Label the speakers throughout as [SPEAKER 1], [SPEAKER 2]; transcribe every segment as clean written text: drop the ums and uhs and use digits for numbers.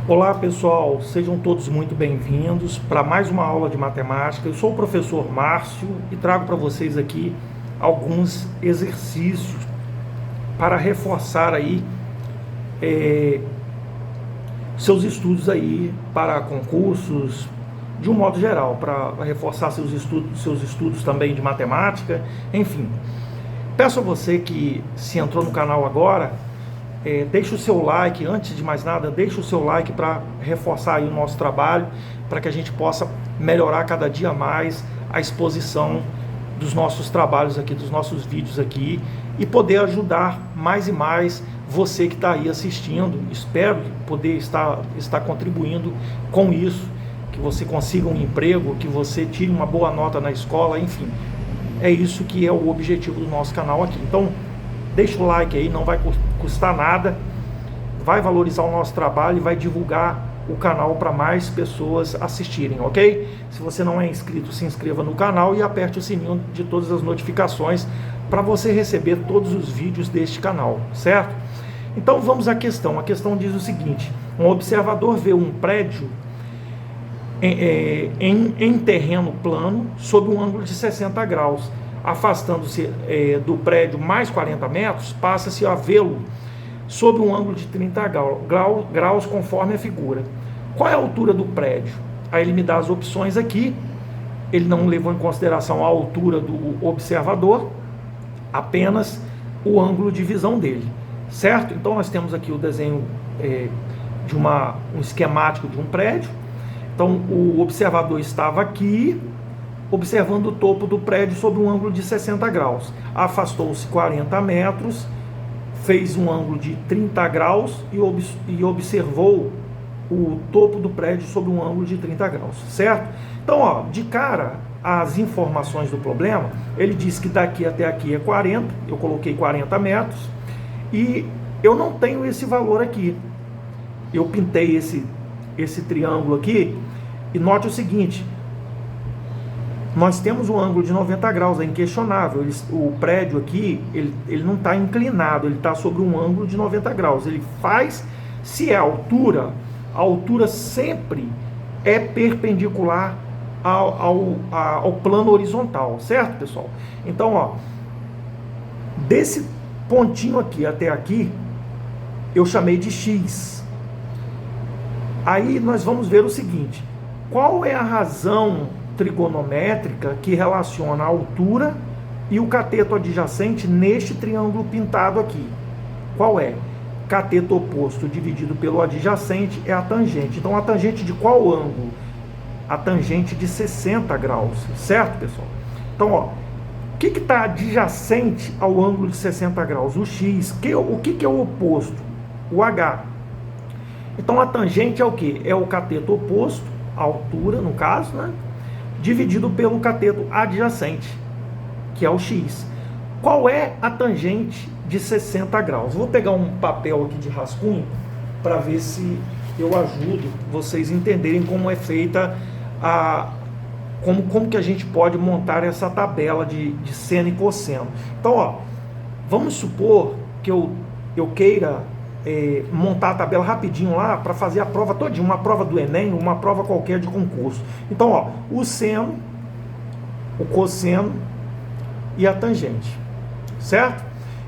[SPEAKER 1] Olá pessoal, sejam todos muito bem-vindos para mais uma aula de matemática. Eu sou o professor Márcio e trago para vocês aqui alguns exercícios para reforçar aí seus estudos aí para concursos, de um modo geral, para reforçar seus estudos também de matemática, enfim. Peço a você que, se entrou no canal agora, deixe o seu like, antes de mais nada, deixe o seu like para reforçar aí o nosso trabalho, para que a gente possa melhorar cada dia mais a exposição dos nossos trabalhos aqui, dos nossos vídeos aqui, e poder ajudar mais e mais você que está aí assistindo. Espero poder estar contribuindo com isso, que você consiga um emprego, que você tire uma boa nota na escola, enfim. É isso que é o objetivo do nosso canal aqui. Então, deixa o like aí, não vai custar nada, vai valorizar o nosso trabalho e vai divulgar o canal para mais pessoas assistirem, ok? Se você não é inscrito, se inscreva no canal e aperte o sininho de todas as notificações para você receber todos os vídeos deste canal, certo? Então vamos à questão. A questão diz o seguinte: um observador vê um prédio em terreno plano sob um ângulo de 60 graus. Afastando-se do prédio mais 40 metros, passa-se a vê-lo sob um ângulo de 30 graus, conforme a figura. Qual é a altura do prédio? Aí ele me dá as opções aqui. Ele não levou em consideração a altura do observador, apenas o ângulo de visão dele, certo? Então nós temos aqui o desenho de um esquemático de um prédio. Então o observador estava aqui, observando o topo do prédio sob um ângulo de 60 graus. Afastou-se 40 metros, fez um ângulo de 30 graus e observou o topo do prédio sob um ângulo de 30 graus, certo? Então, ó, de cara, as informações do problema, ele diz que daqui até aqui é 40, eu coloquei 40 metros, e eu não tenho esse valor aqui. Eu pintei esse triângulo aqui, e note o seguinte: nós temos um ângulo de 90 graus, é inquestionável. O prédio aqui, ele não está inclinado, ele está sobre um ângulo de 90 graus. Ele faz, se é a altura sempre é perpendicular ao plano horizontal, certo, pessoal? Então, ó, desse pontinho aqui até aqui, eu chamei de X. Aí nós vamos ver o seguinte: qual é a razão trigonométrica que relaciona a altura e o cateto adjacente neste triângulo pintado aqui? Qual é? Cateto oposto dividido pelo adjacente é a tangente. Então a tangente de qual ângulo? A tangente de 60 graus, certo, pessoal? Então, ó, o que está adjacente ao ângulo de 60 graus? O X. O que é o oposto? O H. Então a tangente é o que? É o cateto oposto, a altura no caso, né? Dividido pelo cateto adjacente, que é o X. Qual é a tangente de 60 graus? Vou pegar um papel aqui de rascunho para ver se eu ajudo vocês a entenderem como é feita como que a gente pode montar essa tabela de seno e cosseno. Então, ó, vamos supor que eu queira montar a tabela rapidinho lá para fazer a prova todinha, uma prova do Enem, uma prova qualquer de concurso. Então, ó, o seno, o cosseno e a tangente, certo?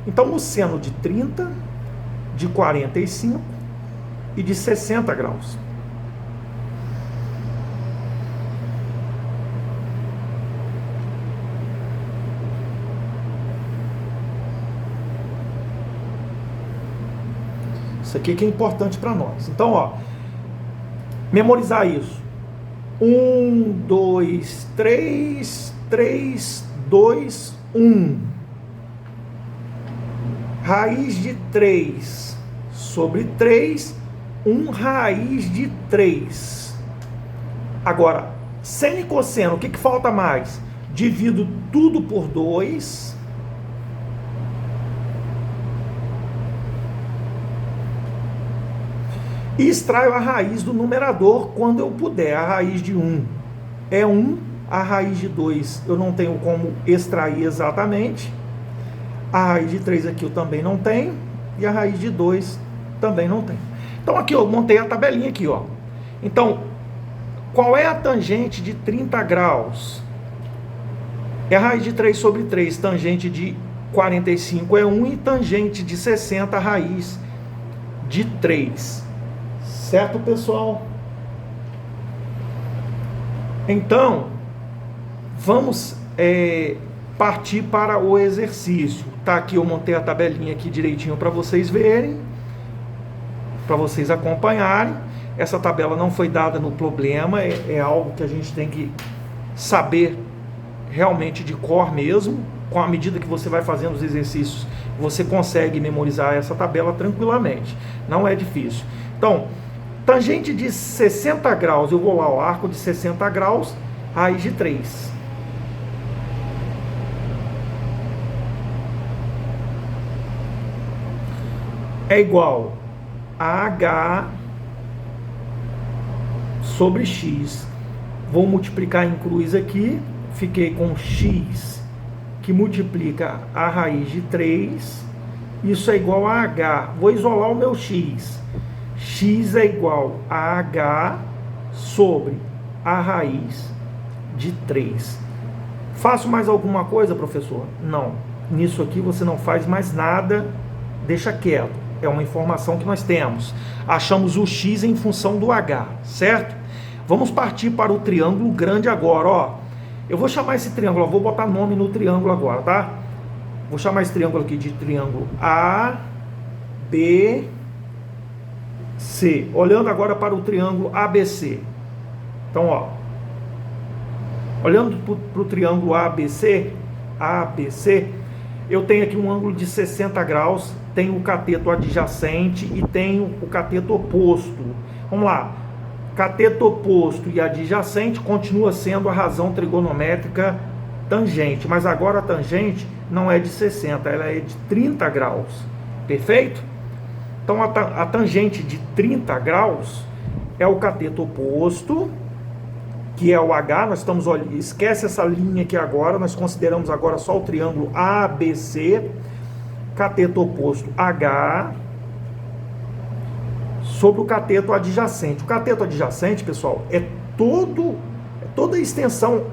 [SPEAKER 1] Então, o seno de 30, de 45 e de 60 graus. Isso aqui que é importante para nós. Então, ó, memorizar isso. 1, 2, 3, 3, 2, 1. Raiz de 3 sobre 3, 1 raiz de 3. Agora, seno e cosseno, o que falta mais? Divido tudo por 2. E extraio a raiz do numerador quando eu puder. A raiz de 1 é 1, a raiz de 2 eu não tenho como extrair exatamente. A raiz de 3 aqui eu também não tenho. E a raiz de 2 também não tenho. Então aqui eu montei a tabelinha aqui, ó. Então, qual é a tangente de 30 graus? É raiz de 3 sobre 3, tangente de 45 é 1 e tangente de 60, raiz de 3. Certo, pessoal? Então, vamos partir para o exercício. Tá aqui, eu montei a tabelinha aqui direitinho para vocês verem, para vocês acompanharem. Essa tabela não foi dada no problema, é algo que a gente tem que saber realmente de cor mesmo. Com a medida que você vai fazendo os exercícios, você consegue memorizar essa tabela tranquilamente. Não é difícil. Então, tangente de 60 graus, eu vou lá, o arco de 60 graus, raiz de 3. É igual a H sobre X. Vou multiplicar em cruz aqui, fiquei com X, que multiplica a raiz de 3. Isso é igual a H. Vou isolar o meu X. X é igual a H sobre a raiz de 3. Faço mais alguma coisa, professor? Não. Nisso aqui você não faz mais nada, deixa quieto. É uma informação que nós temos. Achamos o X em função do H, certo? Vamos partir para o triângulo grande agora, ó. Eu vou chamar esse triângulo, ó, vou botar nome no triângulo agora, tá? Vou chamar esse triângulo aqui de triângulo A, B, C. Olhando agora para o triângulo ABC. Então, ó. Olhando para o triângulo ABC, eu tenho aqui um ângulo de 60 graus, tenho o cateto adjacente e tenho o cateto oposto. Vamos lá. Cateto oposto e adjacente continua sendo a razão trigonométrica tangente, mas agora a tangente não é de 60, ela é de 30 graus. Perfeito? Então a tangente de 30 graus é o cateto oposto, que é o H. Nós estamos, olha, esquece essa linha aqui agora, nós consideramos agora só o triângulo ABC, cateto oposto H, sobre o cateto adjacente. O cateto adjacente, pessoal, é toda a extensão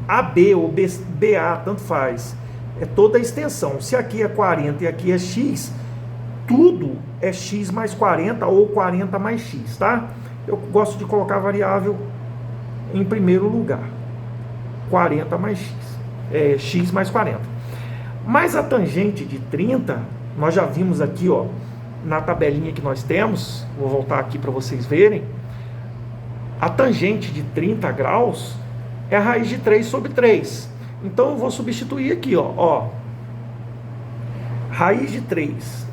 [SPEAKER 1] AB ou BA, tanto faz. É toda a extensão. Se aqui é 40 e aqui é X, tudo é X mais 40 ou 40 mais X, tá? Eu gosto de colocar a variável em primeiro lugar. 40 mais X. X mais 40. Mas a tangente de 30, nós já vimos aqui, ó, na tabelinha que nós temos, vou voltar aqui para vocês verem, a tangente de 30 graus é a raiz de 3 sobre 3. Então eu vou substituir aqui, ó, raiz de 3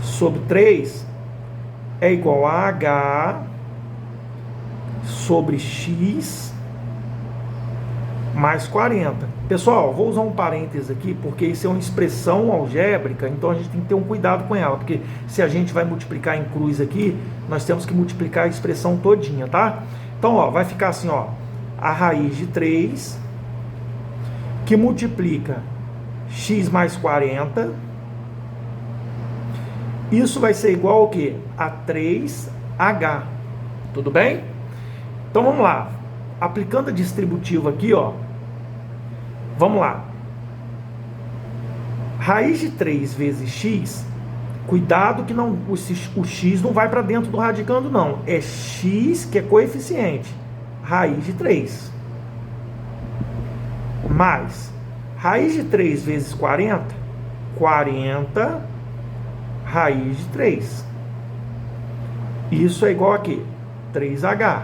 [SPEAKER 1] sobre 3 é igual a H sobre X mais 40. Pessoal, vou usar um parênteses aqui, porque isso é uma expressão algébrica, então a gente tem que ter um cuidado com ela, porque se a gente vai multiplicar em cruz aqui, nós temos que multiplicar a expressão todinha, tá? Então, ó, vai ficar assim, ó, a raiz de 3, que multiplica X mais 40, isso vai ser igual ao quê? A 3H, tudo bem? Então, vamos lá, aplicando a distributiva aqui, ó, vamos lá. Raiz de 3 vezes x, cuidado que não, o x não vai para dentro do radicando, não. É x que é coeficiente. Raiz de 3. Mais raiz de 3 vezes 40, 40 raiz de 3. Isso é igual a quê? 3H.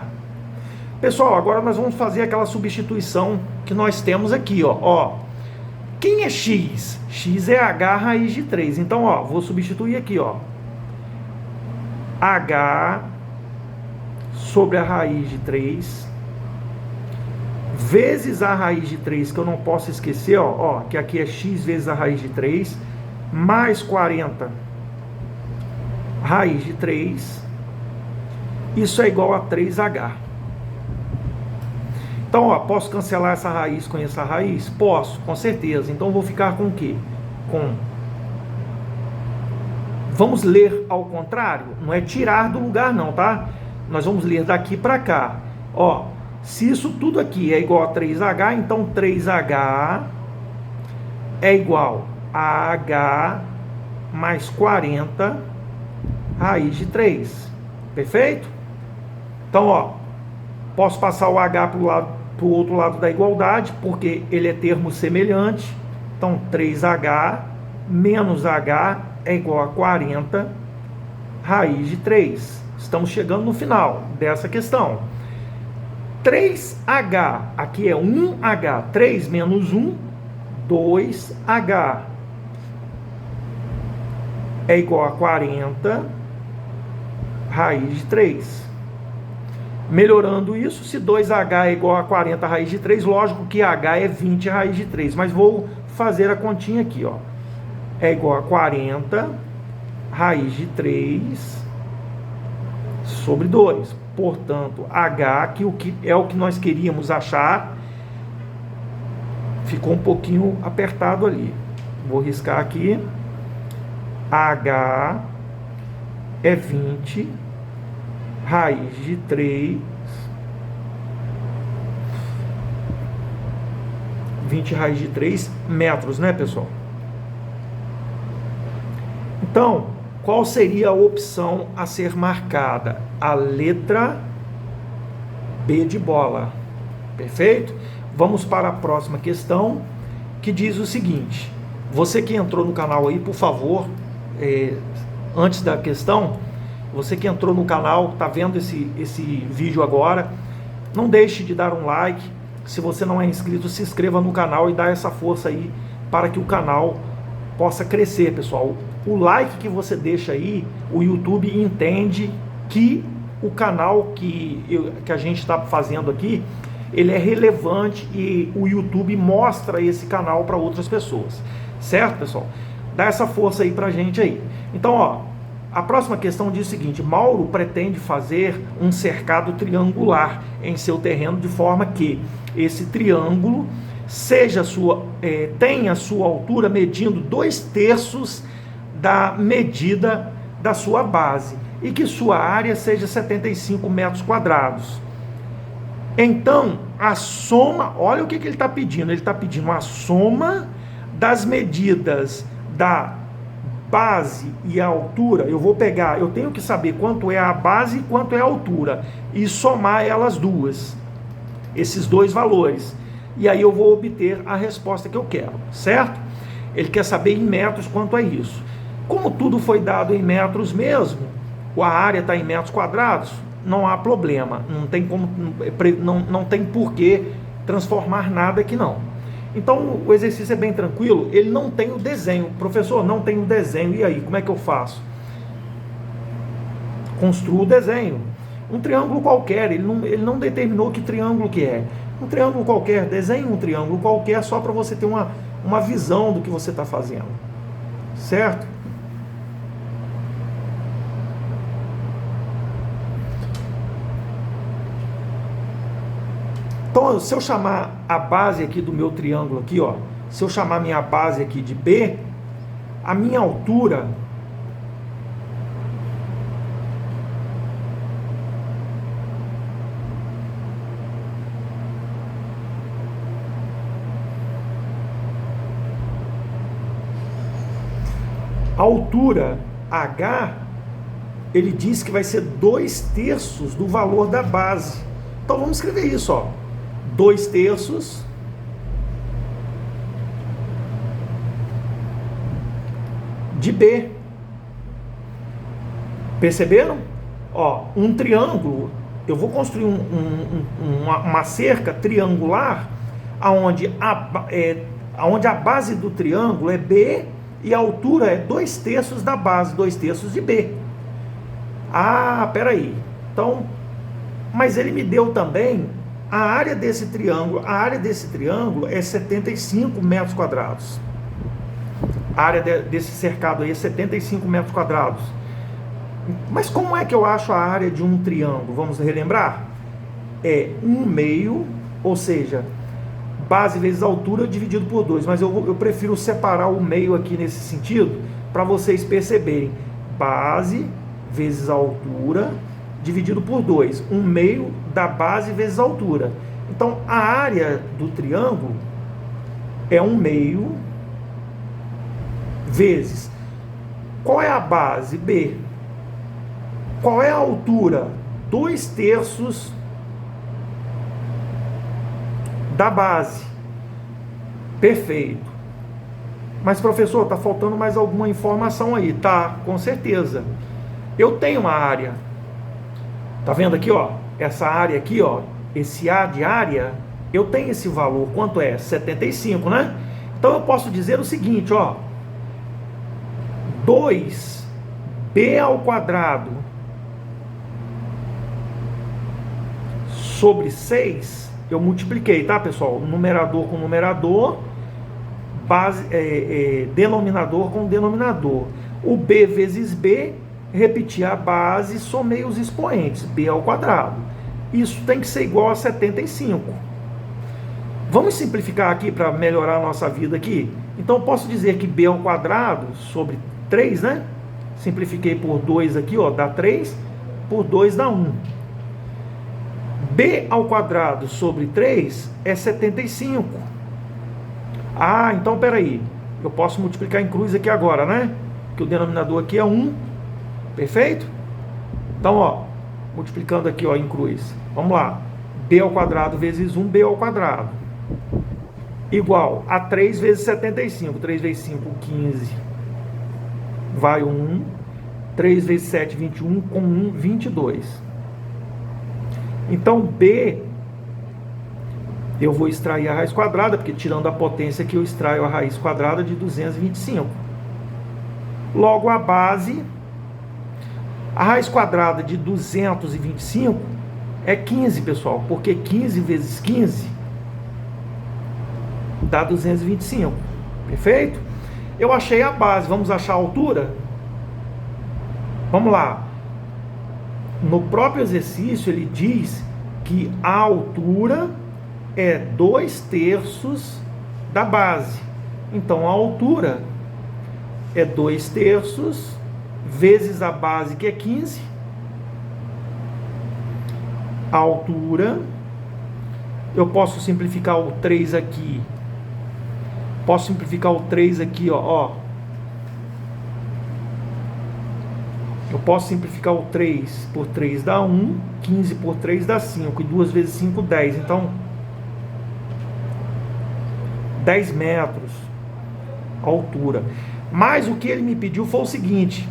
[SPEAKER 1] Pessoal, agora nós vamos fazer aquela substituição que nós temos aqui, ó. Quem é x? X é h raiz de 3. Então, ó, vou substituir aqui, ó. H sobre a raiz de 3 vezes a raiz de 3, que eu não posso esquecer, ó, que aqui é x vezes a raiz de 3, mais 40 raiz de 3. Isso é igual a 3h. Então, ó, posso cancelar essa raiz com essa raiz? Posso, com certeza. Então, vou ficar com o quê? Com Vamos ler ao contrário, não é tirar do lugar não, tá? Nós vamos ler daqui para cá. Ó, se isso tudo aqui é igual a 3H, então 3H é igual a H mais 40 raiz de 3. Perfeito? Então, ó, posso passar o H para o outro lado da igualdade, porque ele é termo semelhante. Então, 3H menos H é igual a 40 raiz de 3. Estamos chegando no final dessa questão. 3H, aqui é 1H, 3 menos 1, 2H é igual a 40 raiz de 3. Melhorando isso, se 2H é igual a 40 raiz de 3, lógico que H é 20 raiz de 3, mas vou fazer a continha aqui, ó. É igual a 40 raiz de 3 sobre 2. Portanto, H, que é o que nós queríamos achar, ficou um pouquinho apertado ali. Vou riscar aqui. H é 20 raiz de 3. 20 raiz de 3 metros, né, pessoal? Então, qual seria a opção a ser marcada? A letra B de bola. Perfeito? Vamos para a próxima questão, que diz o seguinte. Você que entrou no canal aí, por favor, antes da questão, você que entrou no canal, está vendo esse vídeo agora, não deixe de dar um like. Se você não é inscrito, se inscreva no canal e dá essa força aí para que o canal possa crescer, pessoal. O like que você deixa aí, o YouTube entende que o canal que a gente está fazendo aqui, ele é relevante e o YouTube mostra esse canal para outras pessoas. Certo, pessoal? Dá essa força aí pra gente aí. Então, ó, a próxima questão diz o seguinte: Mauro pretende fazer um cercado triangular em seu terreno de forma que esse triângulo tenha sua altura medindo 2/3 da medida da sua base e que sua área seja 75 metros quadrados. Então, a soma, olha o que ele está pedindo. Ele está pedindo a soma das medidas da base e a altura. Eu tenho que saber quanto é a base e quanto é a altura e somar elas duas, esses dois valores. E aí eu vou obter a resposta que eu quero, certo? Ele quer saber em metros quanto é isso. Como tudo foi dado em metros mesmo, a área está em metros quadrados, não há problema, não tem por que transformar nada aqui não. Então o exercício é bem tranquilo, ele não tem o desenho. Professor, não tem o desenho, e aí, como é que eu faço? Construa o desenho. Um triângulo qualquer, ele não determinou que triângulo que é. Um triângulo qualquer, desenhe um triângulo qualquer só para você ter uma visão do que você está fazendo. Certo? Então, se eu chamar a base aqui do meu triângulo aqui, ó, se eu chamar minha base aqui de B, a minha altura H, ele diz que vai ser 2/3 do valor da base. Então vamos escrever isso, ó. 2/3 de B. Perceberam? Ó, um triângulo, eu vou construir uma cerca triangular onde a base do triângulo é B e a altura é 2/3 da base, 2/3 de B. Ah, peraí. Então, mas ele me deu também a área desse triângulo. A área desse triângulo é 75 metros quadrados. A área desse cercado aí é 75 metros quadrados. Mas como é que eu acho a área de um triângulo? Vamos relembrar? É 1/2, ou seja, base vezes altura dividido por 2. Mas eu prefiro separar o meio aqui nesse sentido, para vocês perceberem. base vezes a altura dividido por 2. 1/2 da base vezes a altura. Então, a área do triângulo é 1/2 vezes. Qual é a base? B. Qual é a altura? 2/3 da base. Perfeito. Mas, professor, está faltando mais alguma informação aí? Tá, com certeza. Eu tenho uma área. Tá vendo aqui, ó? Essa área aqui, ó. Esse A de área, eu tenho esse valor. Quanto é? 75, né? Então, eu posso dizer o seguinte, ó. 2b ao quadrado sobre 6, eu multipliquei, tá, pessoal? Numerador com numerador, base, denominador com denominador. O b vezes b, repetir a base, somei os expoentes, b ao quadrado. Isso tem que ser igual a 75. Vamos simplificar aqui para melhorar a nossa vida aqui? Então, eu posso dizer que b ao quadrado sobre 3, né? Simplifiquei por 2 aqui, ó, dá 3, por 2 dá 1. B ao quadrado sobre 3 é 75. Ah, então peraí, eu posso multiplicar em cruz aqui agora, né? Que o denominador aqui é 1, perfeito? Então, ó, multiplicando aqui, ó, em cruz, vamos lá. B ao quadrado vezes 1, B ao quadrado, igual a 3 vezes 75. 3 vezes 5, 15. Vai 1. 3 vezes 7, 21. Com 1, 22. Então, B, eu vou extrair a raiz quadrada, porque tirando a potência aqui, eu extraio a raiz quadrada de 225. Logo, a base, a raiz quadrada de 225 é 15, pessoal, porque 15 vezes 15 dá 225. Perfeito? Eu achei a base, vamos achar a altura? Vamos lá. No próprio exercício, ele diz que a altura é 2/3 da base. Então, a altura é 2/3 vezes a base, que é 15. A altura, eu posso simplificar o 3 aqui. Posso simplificar o 3 aqui, ó. Eu posso simplificar o 3 por 3 dá 1, 15 por 3 dá 5, e 2 vezes 5, 10. Então, 10 metros a altura. Mas o que ele me pediu foi o seguinte: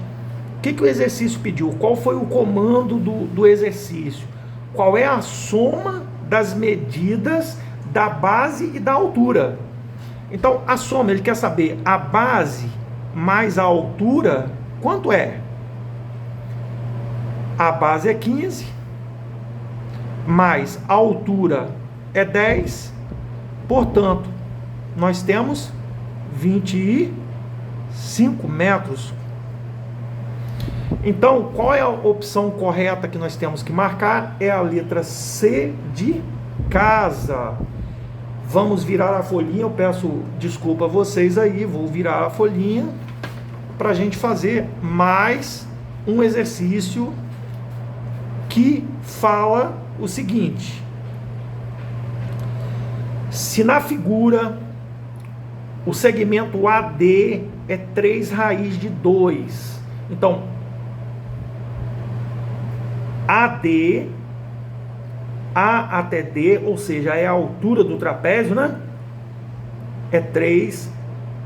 [SPEAKER 1] o que o exercício pediu? Qual foi o comando do exercício? Qual é a soma das medidas da base e da altura? Então, a soma, ele quer saber a base mais a altura, quanto é? A base é 15, mais a altura é 10, portanto, nós temos 25 metros. Então, qual é a opção correta que nós temos que marcar? É a letra C de casa. Vamos virar a folhinha, eu peço desculpa a vocês aí, vou virar a folhinha para a gente fazer mais um exercício que fala o seguinte: se na figura o segmento AD é 3 raiz de 2, então AD, A até D, ou seja, é a altura do trapézio, né? É 3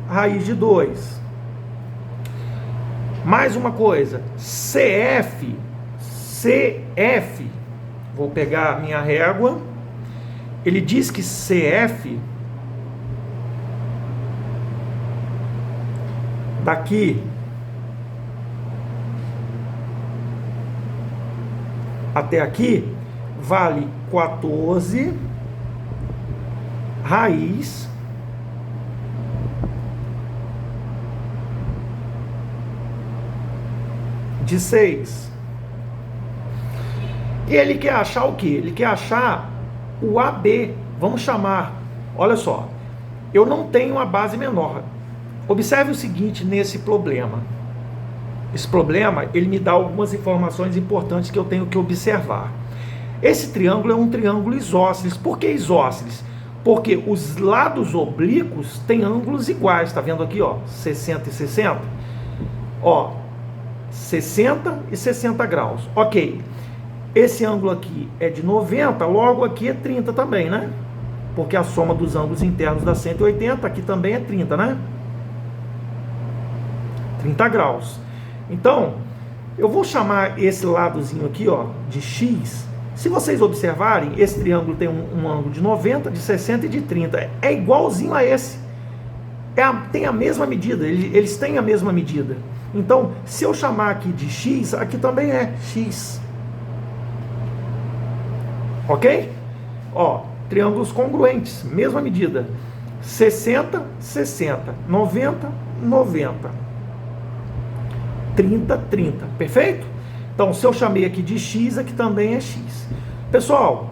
[SPEAKER 1] raiz de 2. Mais uma coisa, CF, vou pegar a minha régua, ele diz que CF, daqui até aqui, vale 14 raiz de 6. E ele quer achar o que? Ele quer achar o AB. Vamos chamar, olha só, eu não tenho a base menor. Observe o seguinte nesse problema: esse problema, ele me dá algumas informações importantes que eu tenho que observar. Esse triângulo é um triângulo isósceles. Por que isósceles? Porque os lados oblíquos têm ângulos iguais. Tá vendo aqui, ó, 60 e 60? Ó, 60 e 60 graus. Ok. Esse ângulo aqui é de 90, logo aqui é 30 também, né? Porque a soma dos ângulos internos dá 180, aqui também é 30, né? 30 graus. Então, eu vou chamar esse ladozinho aqui, ó, de X. Se vocês observarem, esse triângulo tem um ângulo de 90, de 60 e de 30. É igualzinho a esse. Tem a mesma medida, eles têm a mesma medida. Então, se eu chamar aqui de X, aqui também é X. Ok? Ó, triângulos congruentes, mesma medida. 60, 60. 90, 90. 30, 30. Perfeito? Então, se eu chamei aqui de X, aqui também é X. Pessoal,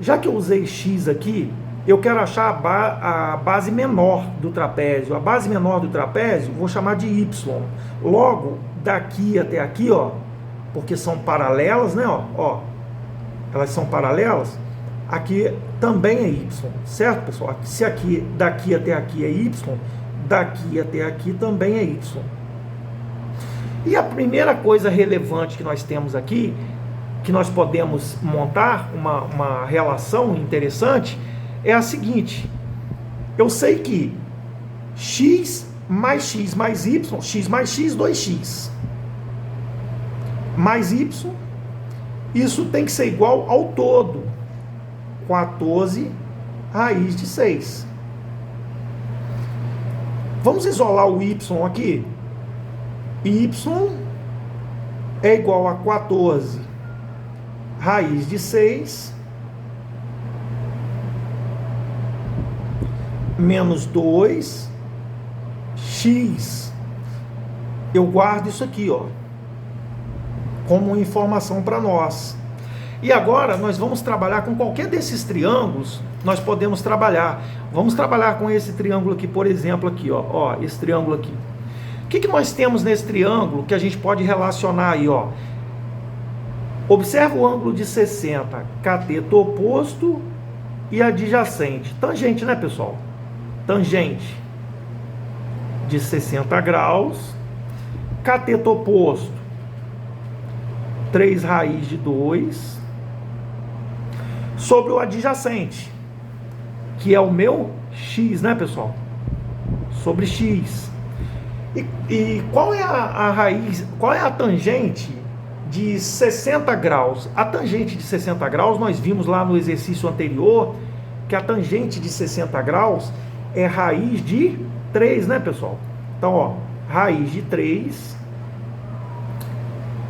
[SPEAKER 1] já que eu usei X aqui, eu quero achar a base menor do trapézio. A base menor do trapézio, vou chamar de Y. Logo, daqui até aqui, ó, porque são paralelas, né, ó, elas são paralelas, aqui também é Y, certo, pessoal? Se aqui, daqui até aqui é Y, daqui até aqui também é Y. E a primeira coisa relevante que nós temos aqui, que nós podemos montar uma relação interessante, é a seguinte: eu sei que x mais y, x mais x, 2x, mais y, isso tem que ser igual ao todo, 14 raiz de 6. Vamos isolar o y aqui. Y é igual a 14 raiz de 6 menos 2 x. Eu guardo isso aqui, ó, como informação para nós. E agora nós vamos trabalhar com qualquer desses triângulos. Nós podemos trabalhar. Vamos trabalhar com esse triângulo aqui, por exemplo, aqui, ó, esse triângulo aqui. O que nós temos nesse triângulo que a gente pode relacionar aí, ó? Observa o ângulo de 60, cateto oposto e adjacente. Tangente, né, pessoal? Tangente de 60 graus, cateto oposto, 3 raiz de 2, sobre o adjacente, que é o meu x, né, pessoal? Sobre x. E qual é a raiz, qual é a tangente de 60 graus? A tangente de 60 graus, nós vimos lá no exercício anterior, que a tangente de 60 graus é raiz de 3, né, pessoal? Então, ó, raiz de 3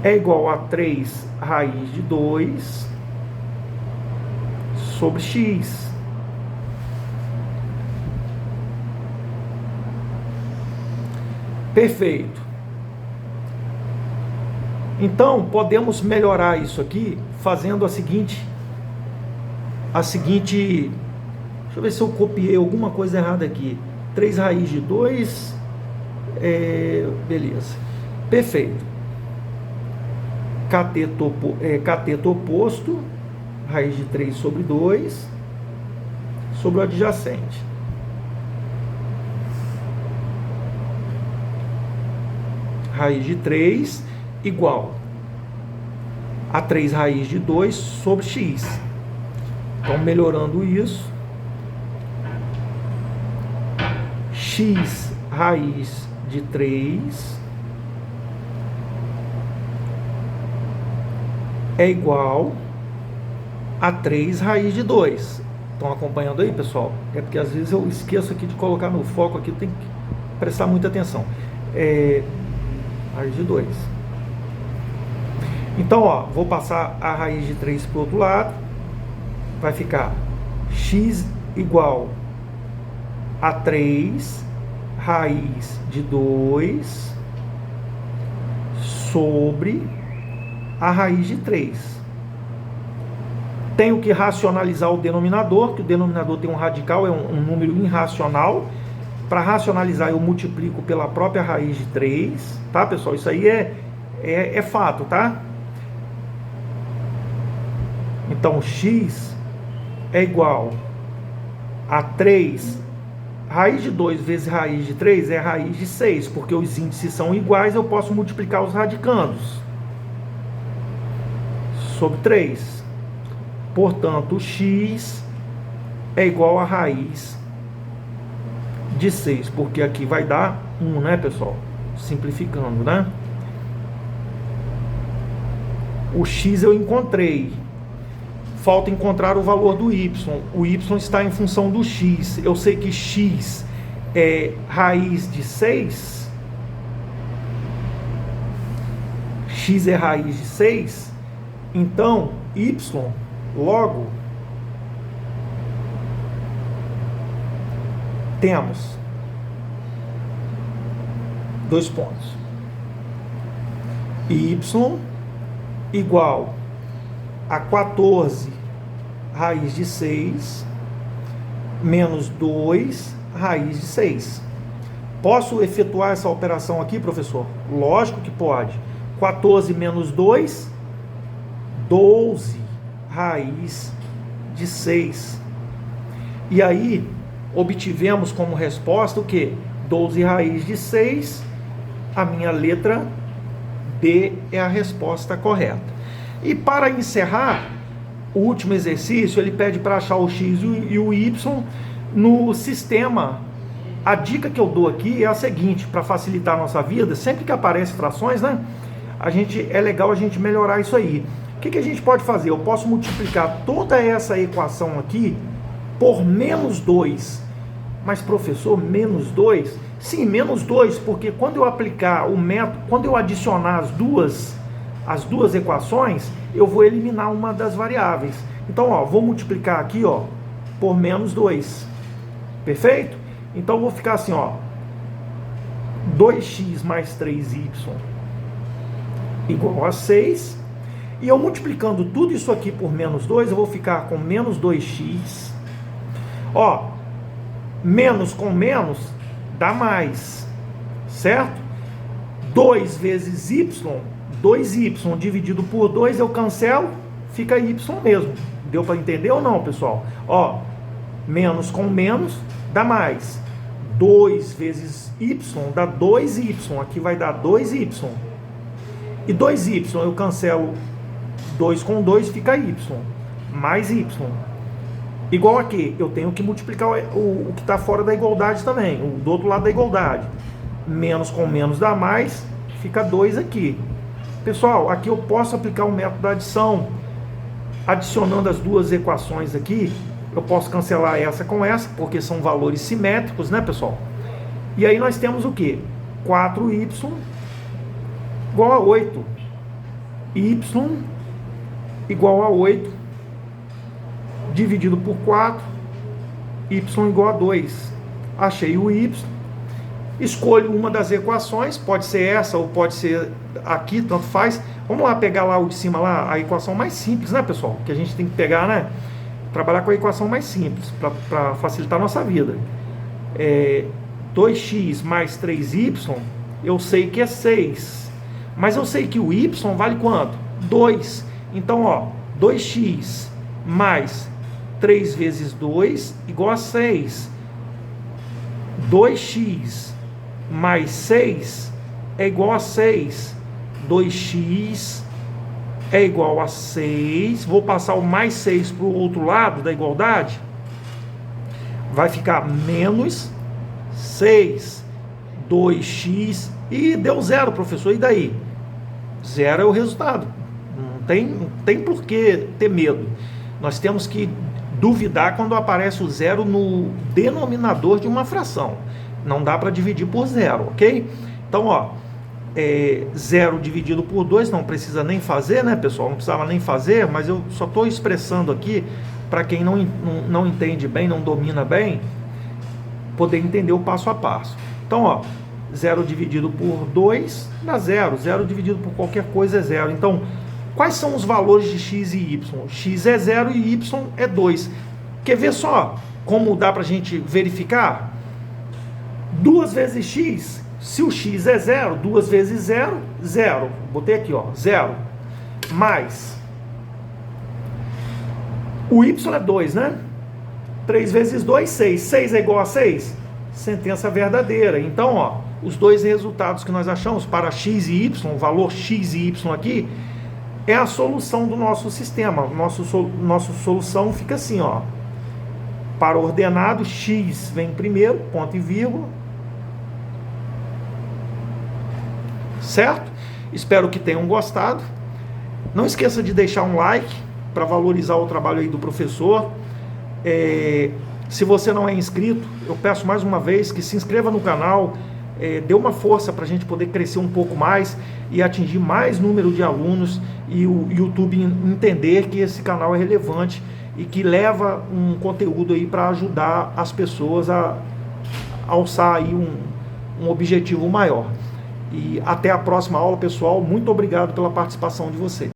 [SPEAKER 1] é igual a 3 raiz de 2 sobre x. Perfeito. Então, podemos melhorar isso aqui fazendo a seguinte... Deixa eu ver se eu copiei alguma coisa errada aqui. 3 raiz de 2... beleza. Perfeito. Cateto oposto, raiz de 3 sobre 2, sobre o adjacente. Raiz de 3 igual a 3 raiz de 2 sobre x. Então, melhorando isso, x raiz de 3 é igual a 3 raiz de 2. Estão acompanhando aí, pessoal? É porque às vezes eu esqueço aqui de colocar no foco aqui, tem que prestar muita atenção. Raiz de 2. Então, ó, vou passar a raiz de 3 para o outro lado. Vai ficar x igual a 3 raiz de 2 sobre a raiz de 3. Tenho que racionalizar o denominador, que o denominador tem um radical, é um número irracional. Para racionalizar, eu multiplico pela própria raiz de 3, tá, pessoal? Isso aí é fato, tá? Então, x é igual a 3, raiz de 2 vezes raiz de 3 é raiz de 6, porque os índices são iguais, eu posso multiplicar os radicandos sobre 3. Portanto, x é igual a raiz de 6, porque aqui vai dar 1, né, pessoal? Simplificando, né? O x eu encontrei. Falta encontrar o valor do y. O y está em função do x. Eu sei que x é raiz de 6. X é raiz de 6. Então, y, logo, temos 2 pontos. Y igual a 14 raiz de 6 menos 2 raiz de 6. Posso efetuar essa operação aqui, professor? Lógico que pode. 14 menos 2, 12 raiz de 6. E aí, obtivemos como resposta o quê? 12 raiz de 6. A minha letra B é a resposta correta. E para encerrar, o último exercício, ele pede para achar o x e o y no sistema. A dica que eu dou aqui é a seguinte, para facilitar a nossa vida, sempre que aparecem frações, né? É legal a gente melhorar isso aí. O que a gente pode fazer? Eu posso multiplicar toda essa equação aqui por menos 2. Mas, professor, menos 2? Sim, menos 2, porque quando eu aplicar o método, quando eu adicionar as duas equações, eu vou eliminar uma das variáveis. Então, ó, vou multiplicar aqui, ó, por menos 2. Perfeito? Então, vou ficar assim, ó, 2x mais 3y igual a 6. E eu multiplicando tudo isso aqui por menos 2, eu vou ficar com menos 2x. Ó, menos com menos dá mais, certo? 2 vezes y, 2y dividido por 2 eu cancelo, fica y mesmo. Deu para entender ou não, pessoal? Ó, menos com menos dá mais. 2 vezes y dá 2y, aqui vai dar 2y. E 2y eu cancelo 2 com 2, fica y, mais y. Igual aqui, eu tenho que multiplicar o que está fora da igualdade também, o do outro lado da igualdade. Menos com menos dá mais, fica 2 aqui. Pessoal, aqui eu posso aplicar o método da adição. Adicionando as duas equações aqui, eu posso cancelar essa com essa, porque são valores simétricos, né, pessoal? E aí nós temos o quê? 4y igual a 8. Y igual a 8 dividido por 4, y igual a 2. Achei o y, escolho uma das equações, pode ser essa ou pode ser aqui, tanto faz. Vamos lá pegar lá o de cima, lá, a equação mais simples, né, pessoal? Que a gente tem que pegar, né? Trabalhar com a equação mais simples, para facilitar a nossa vida. 2x mais 3y, eu sei que é 6. Mas eu sei que o y vale quanto? 2. Então, ó, 2x mais 3 vezes 2 igual a 6. 2x mais 6 é igual a 6. 2x é igual a 6. Vou passar o mais 6 para o outro lado da igualdade. Vai ficar menos 6. 2x. E deu 0, professor. E daí? 0 é o resultado. Não tem por que ter medo. Nós temos que duvidar quando aparece o 0 no denominador de uma fração. Não dá para dividir por 0, ok? Então, ó, 0 dividido por 2 não precisa nem fazer, né, pessoal? Não precisava nem fazer, mas eu só estou expressando aqui para quem não entende bem, não domina bem, poder entender o passo a passo. Então, ó, 0 dividido por 2 dá 0. 0 dividido por qualquer coisa é 0. Então, quais são os valores de x e y? X é 0 e y é 2. Quer ver só como dá para a gente verificar? 2 vezes x, se o x é 0, 2 vezes 0, 0. Botei aqui, ó, 0. Mais. O y é 2, né? 3 vezes 2, 6. 6 é igual a 6? Sentença verdadeira. Então, ó, os dois resultados que nós achamos para x e y, o valor x e y aqui, é a solução do nosso sistema. Nossa solução fica assim, ó. Para o ordenado, x vem primeiro, ponto e vírgula. Certo? Espero que tenham gostado. Não esqueça de deixar um like para valorizar o trabalho aí do professor. Se você não é inscrito, eu peço mais uma vez que se inscreva no canal, dê uma força para a gente poder crescer um pouco mais e atingir mais número de alunos e o YouTube entender que esse canal é relevante e que leva um conteúdo aí para ajudar as pessoas a alçar aí um objetivo maior. E até a próxima aula, pessoal. Muito obrigado pela participação de vocês.